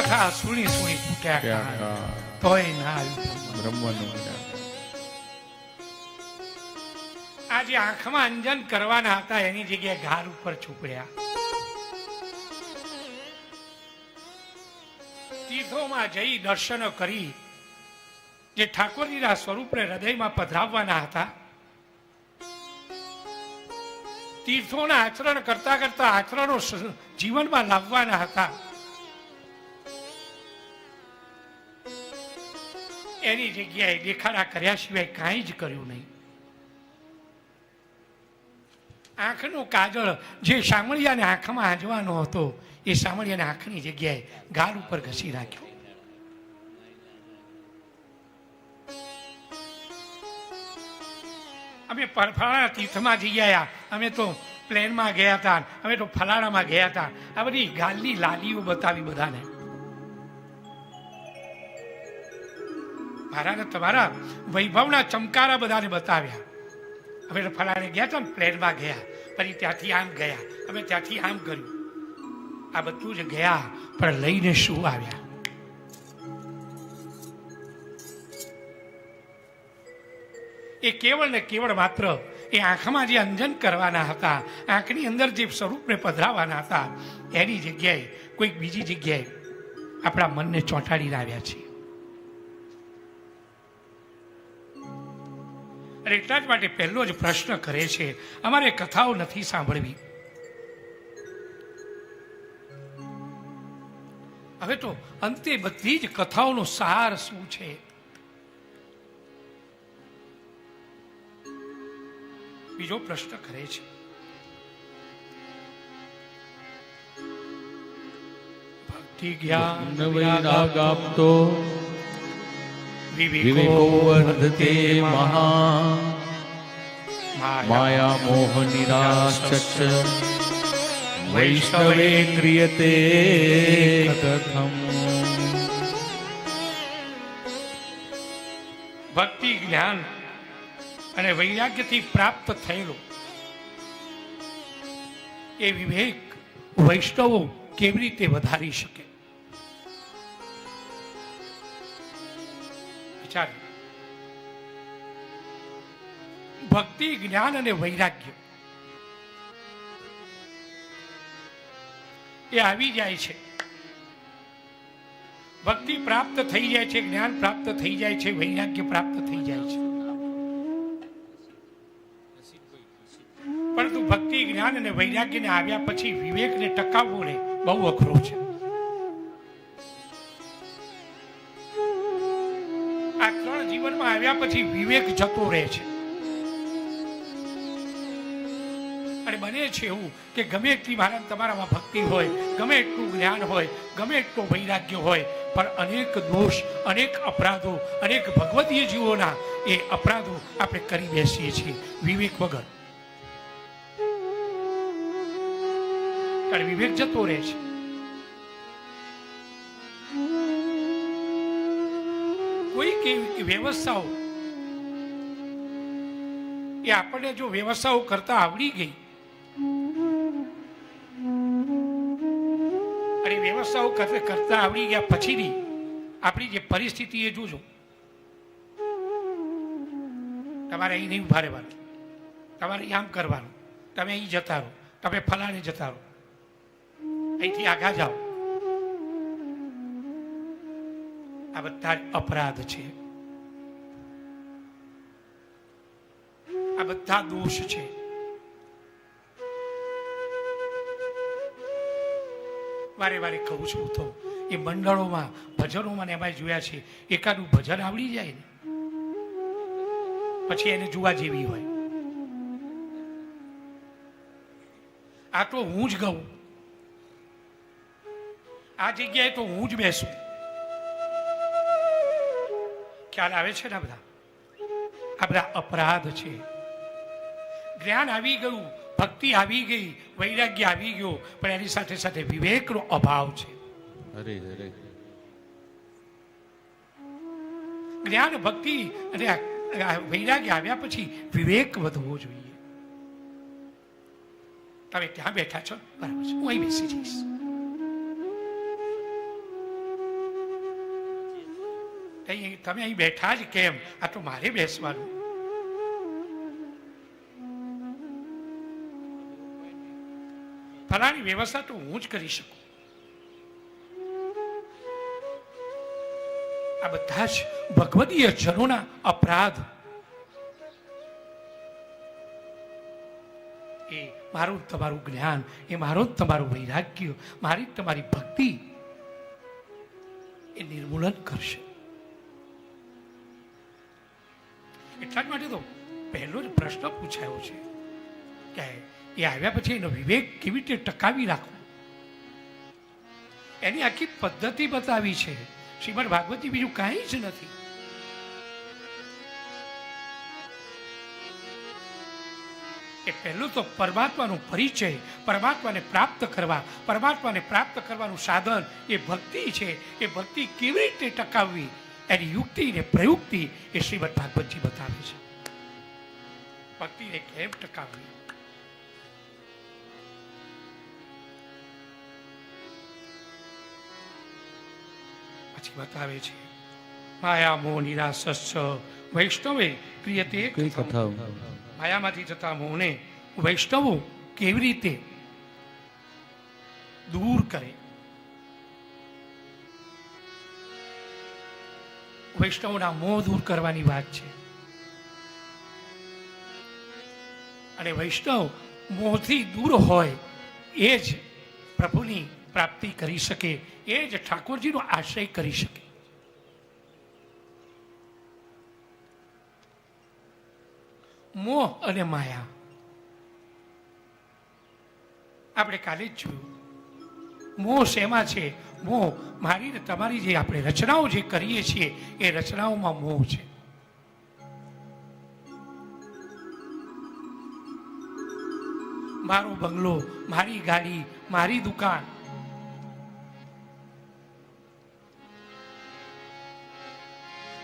કથા સુણી સુણી ફૂટ્યા તોય ના આવ્યું બ્રહ્મનું આજે આંખમાં અંજન કરવાના હતા એની જગ્યાએ ઘાર ઉપર છુપડ્યા. તીર્થોમાં જઈ દર્શનો કરી જે ઠાકોરજીના સ્વરૂપને હૃદયમાં પધરાવવાના હતા, તીર્થોના આચરણ કરતા કરતા આચરણો જીવનમાં લાવવાના હતા, એની જગ્યાએ દેખાડા કર્યા સિવાય કાંઈ જ કર્યું નહીં. આંખનું કાજળ જે શામળિયાને આંખમાં આંજવાનો હતો એ શામળિયાને આંખની જગ્યાએ ગાલ ઉપર ઘસી નાખ્યો. અમે ફલાણા તીર્થમાં જઈ આવ્યા, અમે તો પ્લેનમાં ગયા હતા, અમે તો ફલાણામાં ગયા હતા. આ બધી ગાલની લાલીઓ બતાવી બધાને. મારા ને તમારા વૈભવના ચમકારા બધાને બતાવ્યા. અમે તો ફલાણે ગયા હતા ને પ્લેનમાં ગયા, પછી ત્યાંથી આમ ગયા, અમે ત્યાંથી આમ કર્યું. આ બધું જ ગયા, પણ લઈને શું આવ્યા? એ કેવળ ને કેવળ માત્ર એ આંખમાં જે અંજન કરવાના હતા, આંખની અંદર જે સ્વરૂપને પધરાવાના હતા, એની જગ્યાએ કોઈક બીજી જગ્યાએ આપણા મનને ચોંટાડીને આવ્યા છે. અને એટલા જ માટે પહેલો જ પ્રશ્ન કરે છે, અમારે કથાઓ નથી સાંભળવી. હવે તો અંતે બધી જ કથાઓનો સાર શું છે? બીજો પ્રશ્ન કરે છે. ભક્તિ જ્ઞાન વૈરાગ આપતો વિવેકો વર્ધતે મહા માયા મોહ નિરાશ્ચ વૈષ્ણવે ક્રિયતે કથમ. ભક્તિ જ્ઞાન અને વૈરાગ્યથી પ્રાપ્ત થયેલો એ વિવેક વૈષ્ણવો કેવી રીતે વધારી શકે? વિચાર. ભક્તિ જ્ઞાન અને વૈરાગ્ય એ આવી જાય છે. ભક્તિ પ્રાપ્ત થઈ જાય છે, જ્ઞાન પ્રાપ્ત થઈ જાય છે, વૈરાગ્ય પ્રાપ્ત થઈ જાય છે. પરંતુ ભક્તિ જ્ઞાન અને વૈરાગ્યને આવ્યા પછી વિવેકને ટકાવવો ને બહુ અઘરો છે. આ ત્રણ જીવનમાં આવ્યા પછી વિવેક જતો રહે છે. અને બને છે એવું કે ગમે એટલી મારા તમારામાં ભક્તિ હોય, ગમે એટલું જ્ઞાન હોય, ગમે એટલું વૈરાગ્ય હોય, પણ અનેક દોષ, અનેક અપરાધો, અનેક ભગવદીય જીવોના એ અપરાધો આપણે કરી બેસીએ છીએ વિવેક વગર. કારણ વિવેક જતો રહે છે. કોઈક એવી વ્યવસ્થાઓ એ આપણને જો વ્યવસ્થાઓ કરતા આવડી ગઈ અને વ્યવસ્થાઓ કરતા આવડી ગયા પછીની આપણી જે પરિસ્થિતિ એ જોજો. તમારે અહીં નહીં ઉભા રહેવાનું, તમારે આમ કરવાનું, તમે અહીં જતા રહો, તમે ફલાણે જતા રહો, અહીંથી આગા જાઓ. આ બધા અપરાધ છે, આ બધા દોષ છે. વારે વારે કહું છું તો એ મંડળોમાં ભજનોમાં એમાં જોયા છે, એકાદું ભજન આવડી જાય ને પછી એને જોવા જેવી હોય. આ તો હું જ ગાઉં, આ જગ્યાએ તો હું જ બેસું. ખ્યાલ આવે છે ને? બધા આ બધા અપરાધ છે. જ્ઞાન આવી ગયું, ભક્તિ આવી ગઈ, વૈરાગ્ય આવી ગયો, પણ એની સાથે સાથે વિવેકનો અભાવ છે. જ્ઞાન, ભક્તિ અને વૈરાગ્ય આવ્યા પછી વિવેક વધવો જોઈએ. તમે ત્યાં બેઠા છો, બરાબર છે, હું અહીં બેસી જઈશ. તમે અહીં બેઠા જ કેમ? આ તો મારે બેસવાનું. ફલાણી વ્યવસ્થા તો હું જ કરી શકું. આ બધા જ ભગવદીય જનોના અપરાધ. એ મારું તમારું જ્ઞાન, એ મારું તમારું વૈરાગ્ય, મારી તમારી ભક્તિ એ નિર્મૂલન કરશે. એટલા જ માટે તો પહેલો જ પ્રશ્ન પૂછાયો છે કે એ આવ્યા પછી એનો વિવેક કેવી રીતે ટકાવી રાખવો, એની આખી પદ્ધતિ બતાવી છે. શ્રીમદ ભાગવતી બીજું કાંઈ જ નથી. એ પહેલું તો પરમાત્માનો પરિચય, પરમાત્માને પ્રાપ્ત કરવા, પરમાત્માને પ્રાપ્ત કરવાનું સાધન એ ભક્તિ છે. એ ભક્તિ કેવી રીતે ટકાવવી એની યુક્તિ ને પ્રયુક્તિ એ શ્રીમદ ભાગવતજી બતાવે છે. ભક્તિને કેમ ટકાવવી. પછી બતાવે છે માયા મોહ નિરાશસ્ચ વૈષ્ણવે ક્રિયતે કથમ. માયામાંથી થતા મોહને વૈષ્ણવો કેવી રીતે દૂર કરે. વૈષ્ણવના મોહ દૂર કરવાની વાત છે. અને વૈષ્ણવ મોહથી દૂર હોય એ જ પ્રભુની પ્રાપ્તિ કરી શકે, એ જ ઠાકોરજીનો આશ્રય કરી શકે. મોહ અને માયા આપણે કાલે જ જોયું. મોહ શેમાં છે? મોહ મારી ને તમારી જે આપણે રચનાઓ જે કરીએ છીએ એ રચનાઓમાં મોહ છે. મારો બંગલો, મારી ગાડી, મારી દુકાન,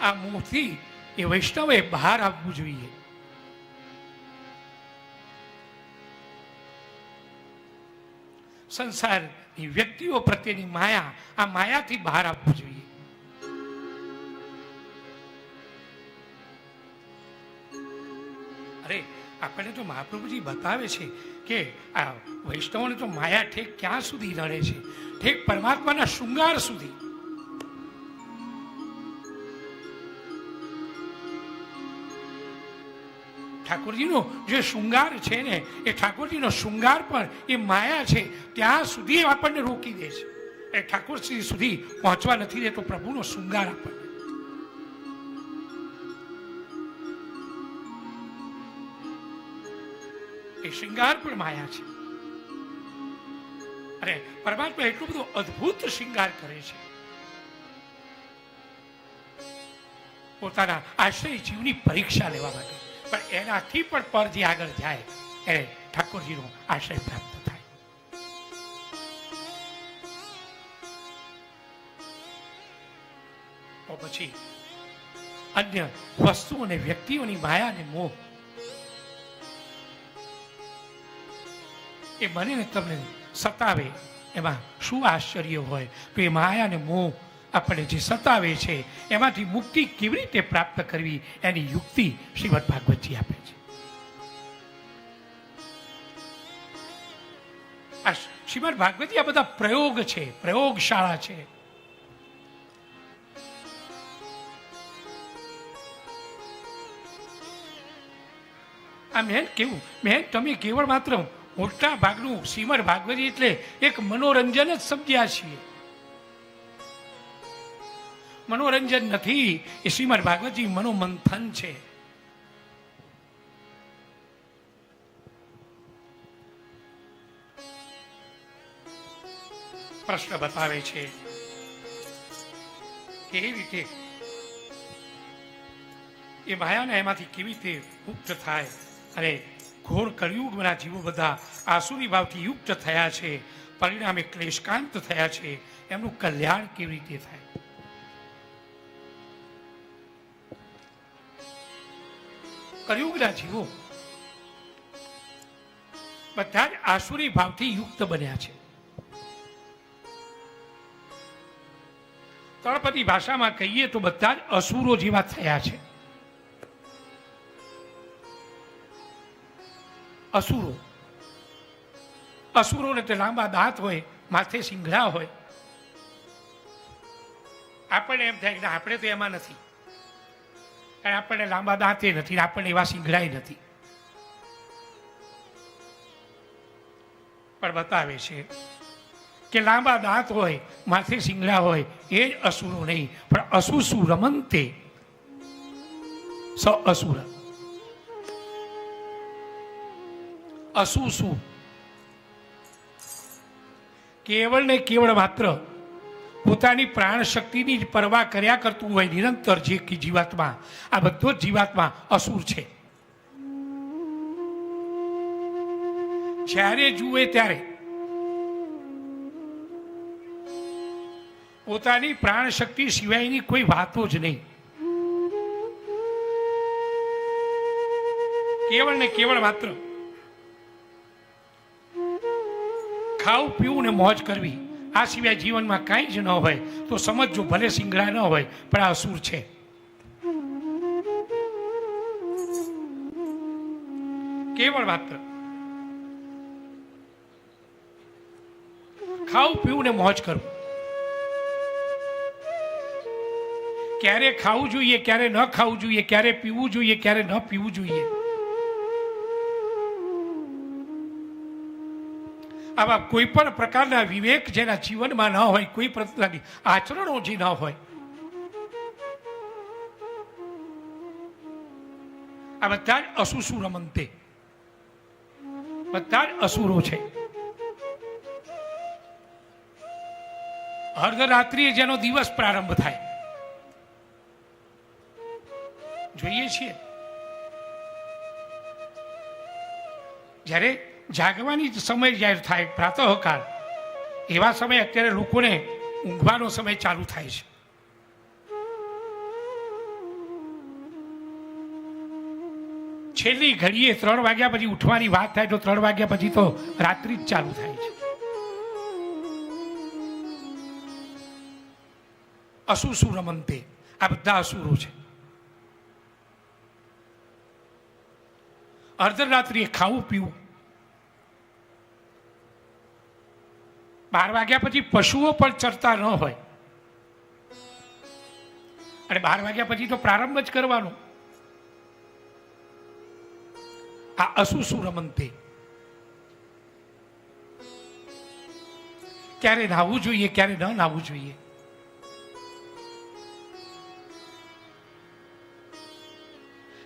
આ મોહથી એ વૈષ્ણવે બહાર આવવું જોઈએ. સંસારની વ્યક્તિઓ પ્રત્યેની માયા, આ માયાથી બહાર આવવું જોઈએ. અરે આપણને તો મહાપ્રભુજી બતાવે છે કે આ વૈષ્ણવોને તો માયા ઠેક ક્યાં સુધી નડે છે, ઠેક પરમાત્માના શૃંગાર સુધી. ઠાકોરજીનો જે શૃંગાર છે ને એ ઠાકોરજીનો શૃંગાર પણ એ માયા છે, ત્યાં સુધી આપણને રોકી દે છે. એ ઠાકોરજી સુધી પહોંચવા નથી દેતો પ્રભુનો શૃંગાર આપણને. એ શૃંગાર પણ માયા છે. અરે પરમાત્મા એટલું બધું અદ્ભુત શૃંગાર કરે છે. પોતાના આશ્રય જીવની પરીક્ષા લેવા માટે. પણ એનાથી પણ પર જે આગળ જાય એને ઠાકોરજીનો આશ્રય પ્રાપ્ત થાય. તો પછી અન્ય વસ્તુ અને વ્યક્તિઓની માયા અને મોહ એ મને ને તમને સતાવે, એમાં શું આશ્ચર્ય હોય? તો એ માયા અને મોહ આપણે જે સતાવે છે એમાંથી મુક્તિ કેવી રીતે પ્રાપ્ત કરવી એની યુક્તિ શ્રીમદ ભાગવતજી આપે છે. આ શ્રીમદ ભાગવતજી આ બધા પ્રયોગ છે, પ્રયોગશાળા છે. આ મેં તમે કેવળ માત્ર મોટા ભાગનું શ્રીમદ ભાગવતજી એટલે એક મનોરંજન જ સમજ્યા છીએ. મનોરંજન નથી, એ શ્રીમદ ભાગવતજી મનોમંથન છે. પ્રશ્ન બતાવે છે કેવી રીતે એ માયાને એમાંથી કેવી રીતે મુક્ત થાય. અને ઘોર કળિયુગના જીવો બધા આસુરી ભાવથી યુક્ત થયા છે, પરિણામે ક્લેશકાંત થયા છે, એમનું કલ્યાણ કેવી રીતે થાય. કળિયુગના જીવો બધા જ આસુરી ભાવથી યુક્ત બન્યા છે. તળપદી ભાષામાં કહીએ તો બધા જ અસુરો જેવા થયા છે. અસુરોને તે લાંબા દાંત હોય, માથે સિંગડા હોય. આપણને એમ થાય કે આપણે તો એમાં નથી, કારણ આપણને લાંબા દાંતે નથી, આપણને એવા સિંગડાય નથી. પણ બતાવે છે કે લાંબા દાંત હોય, માથે સિંગડા હોય એ જ અસુરો નહીં, પણ અસુસુ રમંતે સ અસુર. અસુસુ કેવળ ને કેવળ માત્ર પોતાની પ્રાણ શક્તિની જ પરવા કર્યા કરતું હોય નિરંતર જે જીવાત્મા, આ બધો જ જીવાત્મા અસુર છે. જ્યારે જુએ ત્યારે પોતાની પ્રાણ શક્તિ સિવાયની કોઈ વાતો જ નહીં. કેવળ ને કેવળ માત્ર ખાવું પીવું ને મોજ કરવી, આ સિવાય જીવનમાં કાંઈ જ ન હોય તો સમજજો, ભલે સિંગડા ન હોય પણ આ અસુર છે. કેવળ માત્ર ખાવું પીવું ને મોજ કરવું. ક્યારે ખાવું જોઈએ, ક્યારે ન ખાવું જોઈએ, ક્યારે પીવું જોઈએ, ક્યારે ન પીવું જોઈએ, આવા કોઈ પણ પ્રકારના વિવેક જેના જીવનમાં ન હોય, કોઈ પ્રકારની આચરણો જે ન હોય, આ બધા જ અસુસુ રમંતે, બધા જ અસુરો છે. અર્ધરાત્રિએ જેનો દિવસ પ્રારંભ થાય જોઈએ છીએ, જ્યારે જાગવાની સમય જ્યારે થાય પ્રાતઃકાળ, એવા સમય અત્યારે લોકોને ઊંઘવાનો સમય ચાલુ થાય છે. છેલ્લી ઘડીએ 3 વાગ્યા પછી ઉઠવાની વાત થાય તો 3 વાગ્યા પછી તો રાત્રિ જ ચાલુ થાય છે. અસુસુ રમંતે, આ બધા અસુરો છે. અર્ધરાત્રિએ ખાવું પીવું, 12 વાગ્યા પછી પશુઓ પણ ચરતા ન હોય, અને 12 વાગ્યા પછી તો પ્રારંભ જ કરવાનો. આ અસુસુ રમંતે. ક્યારે નાહવું જોઈએ, ક્યારે ન નાહવું જોઈએ,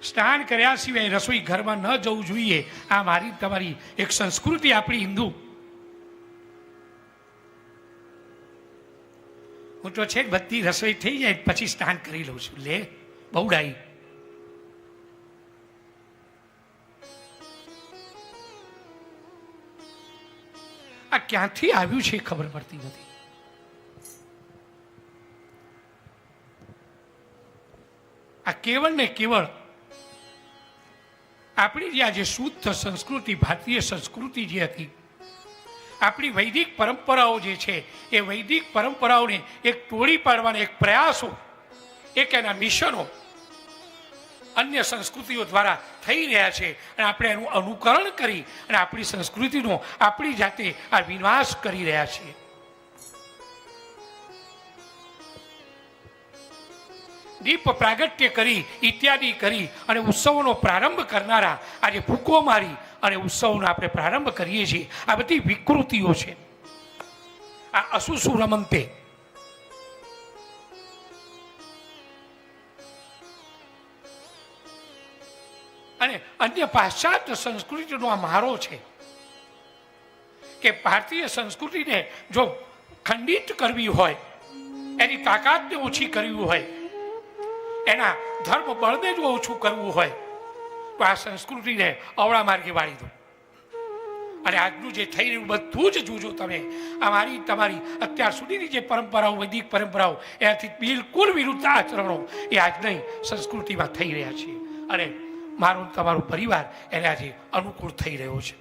સ્નાન કર્યા સિવાય રસોઈ ઘરમાં ન જવું જોઈએ. આ મારી તમારી એક સંસ્કૃતિ, આપણી હિન્દુ. હું તો છે બધી રસોઈ થઈ જાય પછી સ્નાન કરી લઉં છું. લે બહુ ડાઈ. આ ક્યાંથી આવ્યું છે ખબર પડતી નથી. આ કેવળ ને કેવળ આપણી જે આજે શુદ્ધ સંસ્કૃતિ, ભારતીય સંસ્કૃતિ જે હતી, આપણી વૈદિક પરંપરાઓ જે છે, એ વૈદિક પરંપરાઓને એક તોડી પાડવાના એક પ્રયાસો, એક એના મિશનો અન્ય સંસ્કૃતિઓ દ્વારા થઈ રહ્યા છે, અને આપણે એનું અનુકરણ કરી અને આપણી સંસ્કૃતિનો આપણી જાતે આ વિનાશ કરી રહ્યા છીએ. દીપ પ્રાગટ્ય કરી, ઇત્યાદિ કરી અને ઉત્સવોનો પ્રારંભ કરનારા આજે ફૂંકો મારી અને ઉત્સવનો આપણે પ્રારંભ કરીએ છીએ. આ બધી વિકૃતિઓ છે. આ અસુસુ રમંતે. અને અન્ય પાશ્ચાત્ય સંસ્કૃતિનો આ મારો છે કે ભારતીય સંસ્કૃતિને જો ખંડિત કરવી હોય, એની તાકાતને ઓછી કરવી હોય, એના ધર્મ બળને જો ઓછું કરવું હોય તો આ સંસ્કૃતિને અવળા માર્ગે વાળી દો. અને આજનું જે થઈ રહ્યું બધું જ જોજો તમે. અમારી તમારી અત્યાર સુધીની જે પરંપરાઓ, વૈદિક પરંપરાઓ, એનાથી બિલકુલ વિરુદ્ધ આચરણો એ આજની સંસ્કૃતિમાં થઈ રહ્યા છે, અને મારું તમારું પરિવાર એને આજે અનુકૂળ થઈ રહ્યો છે.